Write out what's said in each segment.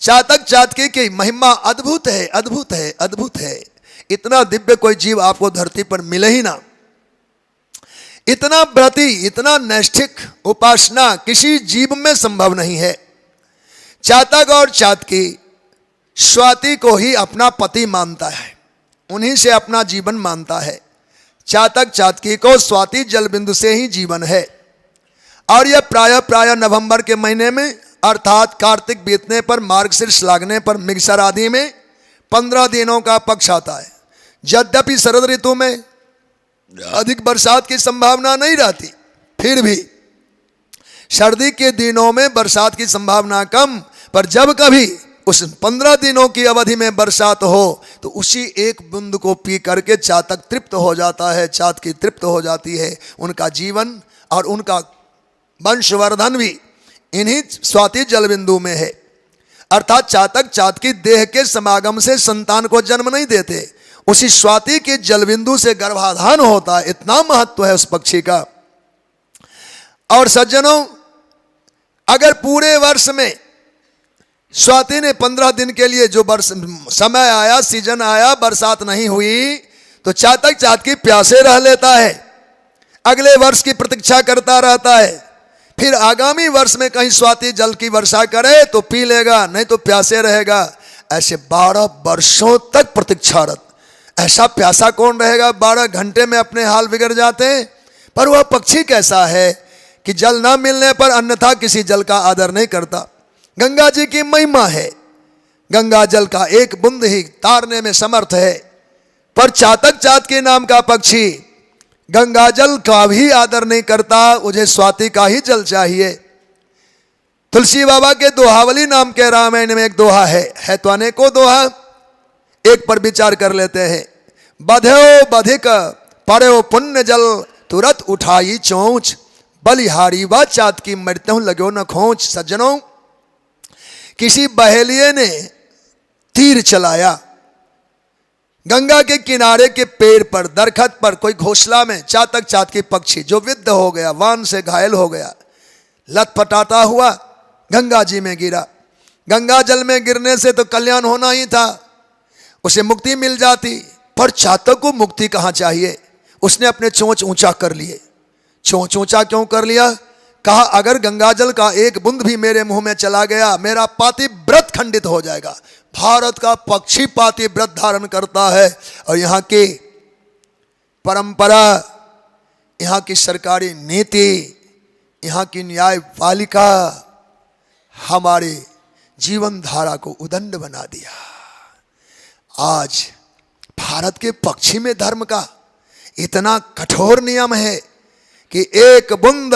चातक चातकी की महिमा अद्भुत है, अद्भुत है, अद्भुत है। इतना दिव्य कोई जीव आपको धरती पर मिले ही ना। इतना व्रती, इतना नैष्ठिक उपासना किसी जीव में संभव नहीं है। चातक और चातकी स्वाति को ही अपना पति मानता है, उन्हीं से अपना जीवन मानता है। चातक चातकी को स्वाति जल बिंदु से ही जीवन है। और यह प्रायः नवंबर के महीने में अर्थात कार्तिक बीतने पर, मार्गशीर्ष लागने पर, मिगसर आदि में 15 दिनों का पक्ष आता है। यद्यपि शरद ऋतु में अधिक बरसात की संभावना नहीं रहती, फिर भी सर्दी के दिनों में बरसात की संभावना कम, पर जब कभी उस 15 दिनों की अवधि में बरसात हो तो उसी एक बूंद को पी करके चातक तृप्त हो जाता है, चातकी तृप्त हो जाती है। उनका जीवन और उनका वंशवर्धन भी इन्हीं स्वाति जल बिंदु में है। अर्थात चातक चातकी देह के समागम से संतान को जन्म नहीं देते, उसी स्वाति के जल बिंदु से गर्भाधान होता है। इतना महत्व है उस पक्षी का। और सज्जनों, अगर पूरे वर्ष में स्वाति ने 15 दिन के लिए जो समय आया, सीजन आया, बरसात नहीं हुई, तो चातक चातकी प्यासे रह लेता है, अगले वर्ष की प्रतीक्षा करता रहता है। फिर आगामी वर्ष में कहीं स्वाति जल की वर्षा करे तो पी लेगा, नहीं तो प्यासे रहेगा। ऐसे 12 वर्षों तक प्रतीक्षारत। ऐसा प्यासा कौन रहेगा? 12 घंटे में अपने हाल बिगड़ जाते हैं। पर वह पक्षी कैसा है कि जल ना मिलने पर अन्यथा किसी जल का आदर नहीं करता। गंगा जी की महिमा है, गंगा जल का एक बूंद ही तारने में समर्थ है। पर चातक चातकी नाम का पक्षी गंगा जल का भी आदर नहीं करता, मुझे स्वाति का ही जल चाहिए। तुलसी बाबा के दोहावली नाम के रामायण में एक दोहा है तो अनेकों दोहा, एक पर विचार कर लेते हैं। बध्यो बधिक पड़ो पुण्य जल, तुरंत उठाई चोंच, बलिहारी व चातकी मरते लगो न खोच। सज्जनों, किसी बहेलिये ने तीर चलाया, गंगा के किनारे के पेड़ पर, दरखत पर, कोई घोंसला में चातक चातकी पक्षी जो विद्ध हो गया, वान से घायल हो गया, लटपटाता हुआ गंगा जी में गिरा। गंगा जल में गिरने से तो कल्याण होना ही था, उसे मुक्ति मिल जाती। पर चातक को मुक्ति कहाँ चाहिए? उसने अपने चोंच ऊंचा कर लिए। चोंच ऊंचा क्यों कर लिया? कहा अगर गंगाजल का एक बूंद भी मेरे मुंह में चला गया, मेरा पातिव्रत खंडित हो जाएगा। भारत का पक्षी पातिव्रत धारण करता है, और यहाँ की परंपरा, यहाँ की सरकारी नीति, यहाँ की न्यायपालिका हमारे जीवन धारा को उदंड बना दिया। आज भारत के पक्षी में धर्म का इतना कठोर नियम है कि एक बूंद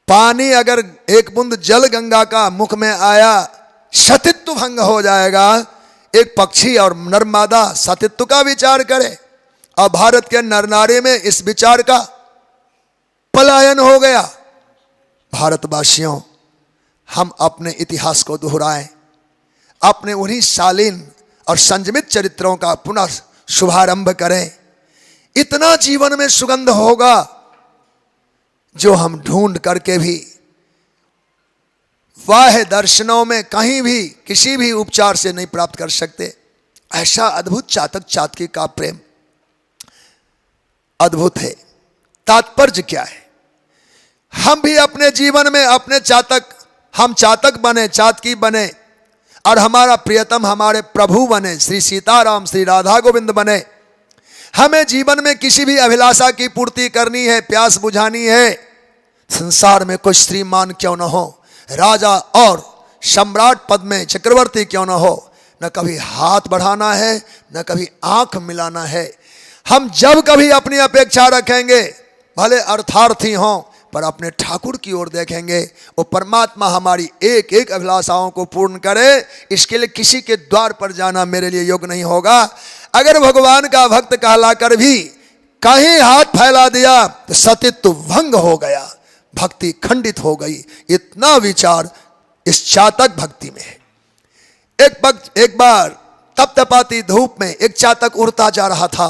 पानी, अगर एक बूंद जल गंगा का मुख में आया, सतित्व भंग हो जाएगा। एक पक्षी और नर्मदा सतित्व का विचार करे, और भारत के नर नारी में इस विचार का पलायन हो गया। भारतवासियों, हम अपने इतिहास को दोहराएं, अपने उन्हीं शालीन और संयमित चरित्रों का पुनः शुभारंभ करें। इतना जीवन में सुगंध होगा जो हम ढूंढ करके भी वाह दर्शनों में कहीं भी किसी भी उपचार से नहीं प्राप्त कर सकते। ऐसा अद्भुत चातक चातकी का प्रेम अद्भुत है। तात्पर्य क्या है? हम भी अपने जीवन में अपने हम चातक बने, चातकी बने, और हमारा प्रियतम हमारे प्रभु बने, श्री सीताराम श्री राधा गोविंद बने। हमें जीवन में किसी भी अभिलाषा की पूर्ति करनी है, प्यास बुझानी है। संसार में कोई श्रीमान क्यों न हो, राजा और सम्राट पद में चक्रवर्ती क्यों न हो, न कभी हाथ बढ़ाना है, न कभी आंख मिलाना है। हम जब कभी अपनी अपेक्षा रखेंगे, भले अर्थार्थी हों, पर अपने ठाकुर की ओर देखेंगे। वो परमात्मा हमारी एक एक अभिलाषाओं को पूर्ण करे। इसके लिए किसी के द्वार पर जाना मेरे लिए योग्य नहीं होगा। अगर भगवान का भक्त कहलाकर भी कहीं हाथ फैला दिया तो सतित्व भंग हो गया, भक्ति खंडित हो गई। इतना विचार इस चातक भक्ति में है। एक बार तपतपाती धूप में एक चातक उड़ता जा रहा था।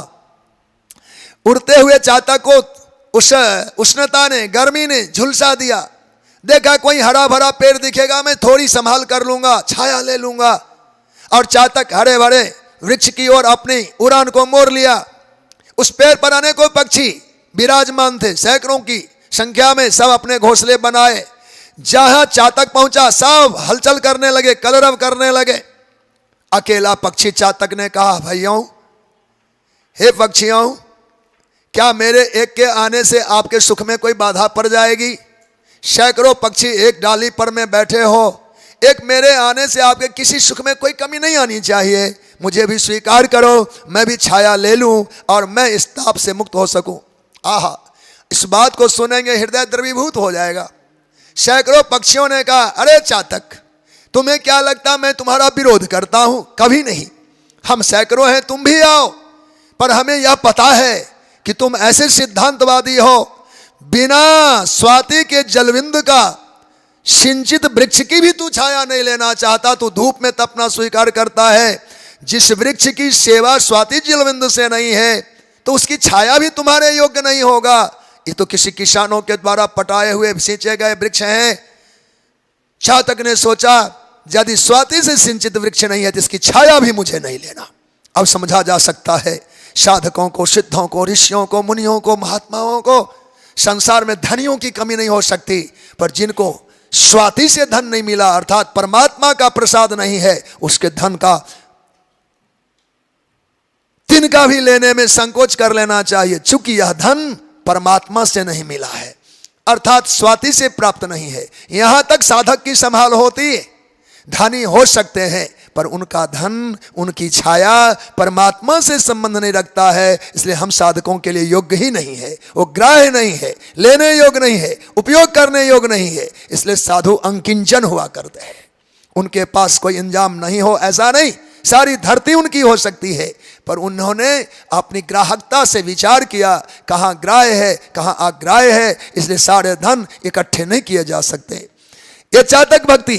उड़ते हुए चातक को उस उष्णता ने, गर्मी ने झुलसा दिया। देखा कोई हरा भरा पेड़ दिखेगा, मैं थोड़ी संभाल कर लूंगा, छाया ले लूंगा, और चातक हरे भरे वृक्ष की ओर अपनी उड़ान को मोड़ लिया। उस पेड़ पर अनेकों पक्षी विराजमान थे, सैकड़ों की संख्या में, सब अपने घोंसले बनाए। जहां चातक पहुंचा सब हलचल करने लगे, कलरव करने लगे। अकेला पक्षी चातक ने कहा, भाइयों, हे पक्षियों, क्या मेरे एक के आने से आपके सुख में कोई बाधा पड़ जाएगी? सैकड़ों पक्षी एक डाली पर में बैठे हो, एक मेरे आने से आपके किसी सुख में कोई कमी नहीं आनी चाहिए। मुझे भी स्वीकार करो, मैं भी छाया ले लूं और मैं इस ताप से मुक्त हो सकूं। आहा, इस बात को सुनेंगे हृदय द्रवीभूत हो जाएगा। सैकड़ों पक्षियों ने कहा, अरे चातक, तुम्हें क्या लगता मैं तुम्हारा विरोध करता हूं? कभी नहीं। हम सैकड़ों हैं, तुम भी आओ, पर हमें यह पता है कि तुम ऐसे सिद्धांतवादी हो, बिना स्वाति के जलविंद का सिंचित वृक्ष की भी तू छाया नहीं लेना चाहता, तू धूप में तपना स्वीकार करता है। जिस वृक्ष की सेवा स्वाति जलविंद से नहीं है तो उसकी छाया भी तुम्हारे योग्य नहीं होगा। ये तो किसी किसानों के द्वारा पटाए हुए सिंचे गए वृक्ष हैं। चातक ने सोचा, यदि स्वाति से सिंचित वृक्ष नहीं है तो इसकी छाया भी मुझे नहीं लेना। अब समझा जा सकता है साधकों को, सिद्धों को, ऋषियों को, मुनियों को, महात्माओं को संसार में धनियों की कमी नहीं हो सकती, पर जिनको स्वाति से धन नहीं मिला, अर्थात परमात्मा का प्रसाद नहीं है, उसके धन का तिनका भी लेने में संकोच कर लेना चाहिए, चूंकि यह धन परमात्मा से नहीं मिला है, अर्थात स्वाति से प्राप्त नहीं है। यहां तक साधक की संभाल होती है, धनी हो सकते हैं, पर उनका धन, उनकी छाया परमात्मा से संबंध नहीं रखता है, इसलिए हम साधकों के लिए योग्य ही नहीं है, वो ग्राह्य नहीं है, लेने योग्य नहीं है, उपयोग करने योग्य नहीं है। इसलिए साधु अंकिंचन हुआ करते हैं, उनके पास कोई इंजाम नहीं हो ऐसा नहीं, सारी धरती उनकी हो सकती है, पर उन्होंने अपनी ग्राहकता से विचार किया, कहाँ ग्राह्य है कहाँ अग्राह्य है, इसलिए सारे धन इकट्ठे नहीं किए जा सकते। ये चातक भक्ति